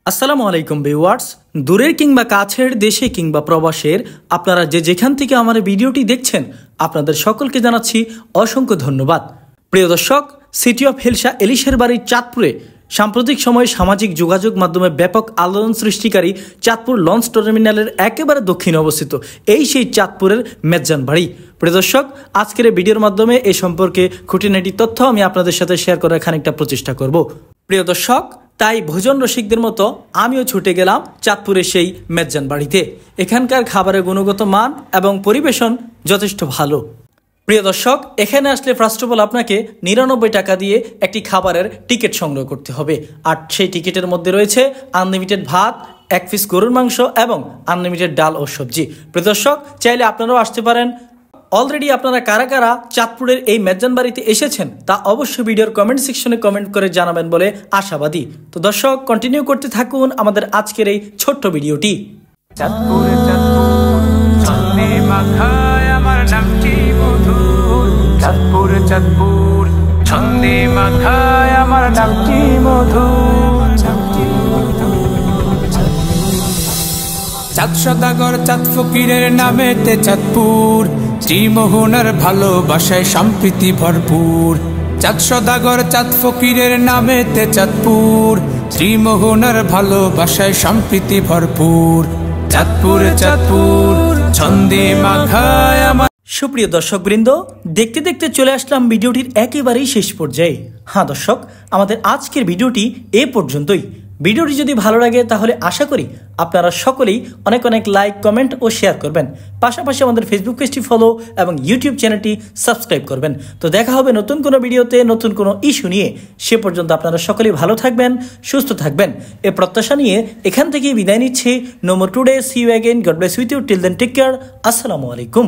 আসসালামু আলাইকুম ভিউয়ার্স, দূরের কিংবা কাছের, দেশে কিংবা প্রবাসের আপনারা যেখান থেকে আমার ভিডিওটি দেখছেন আপনাদের সকলকে জানাচ্ছি অসংখ্য ধন্যবাদ। প্রিয় দর্শক, সিটি অফ হিলসা এলিশের বাড়ির চাঁদপুরে সাম্প্রতিক সময়ে সামাজিক যোগাযোগ মাধ্যমে ব্যাপক আলোড়ন সৃষ্টিকারী চাঁদপুর লঞ্চ টার্মিনালের একেবারে দক্ষিণে অবস্থিত এই সেই চাঁদপুরের মেজ্জান বাড়ি। প্রিয় দর্শক, আজকের এই ভিডিওর মাধ্যমে এই সম্পর্কে খুঁটিনাটি তথ্য আমি আপনাদের সাথে শেয়ার করার খানিকটা প্রচেষ্টা করব। প্রিয় দর্শক, তাই ভোজন রসিকদের মতো আমিও ছুটে গেলাম চাঁদপুরের সেই মেজ্জান বাড়িতে। এখানকার খাবারের গুণগত মান এবং পরিবেশন যথেষ্ট ভালো। প্রিয় দর্শক, এখানে আসলে ফার্স্ট অফ অল আপনাকে 99 টাকা দিয়ে একটি খাবারের টিকিট সংগ্রহ করতে হবে। আর সেই টিকিটের মধ্যে রয়েছে আনলিমিটেড ভাত, 1 পিস গরুর মাংস এবং আনলিমিটেড ডাল ও সবজি। প্রিয় দর্শক, চাইলে আপনারাও আসতে পারেন। অলরেডি আপনারা কারা কারা চাঁদপুরের এই মেজ্জান বাড়িতে এসেছেন তা অবশ্যই ভিডিওর কমেন্ট সেকশনে কমেন্ট করে জানাবেন বলে আশাবাদী। তো দর্শক, কন্টিনিউ করতে থাকুন আমাদের আজকের এই ছোট্ট ভিডিওটি। চাঁদপুরে চাঁদপুর ছন্দে মাখায় আমার নামটি মধুর। চাঁদপুরে চাঁদপুর ছন্দে মাখায় আমার নামটি মধুর। চাঁদ সদাগর চাঁদ ফকিরের নামেতে চাঁদপুর, শ্রীমোহনের ভালোবাসায় সম্প্রীতি ভরপুর। চাঁদ সদাগর চাঁদ ফকিরের নামেতে চাঁদপুর, শ্রীমোহনের ভালোবাসায় সম্প্রীতি ভরপুর। চাঁদপুরে চাঁদপুর ছন্দে মাখায় আমার। সুপ্রিয় দর্শকবৃন্দ, দেখতে দেখতে চলে আসলাম ভিডিওটির একেবারেই শেষ পর্যায়ে। হ্যাঁ দর্শক, আমাদের আজকের ভিডিওটি এ পর্যন্তই। ভিডিওটি যদি ভালো লাগে তাহলে আশা করি আপনারা সকলেই অনেক অনেক লাইক, কমেন্ট ও শেয়ার করবেন। পাশাপাশি আমাদের ফেসবুক পেজটি ফলো এবং ইউটিউব চ্যানেলটি সাবস্ক্রাইব করবেন। তো দেখা হবে নতুন কোনো ভিডিওতে, নতুন কোনো ইস্যু নিয়ে। সে পর্যন্ত আপনারা সকলেই ভালো থাকবেন, সুস্থ থাকবেন এ প্রত্যাশা নিয়ে এখান থেকেই বিদায় নিচ্ছি। No more today, see you again, God bless with you, till then take care, আসসালামু আলাইকুম।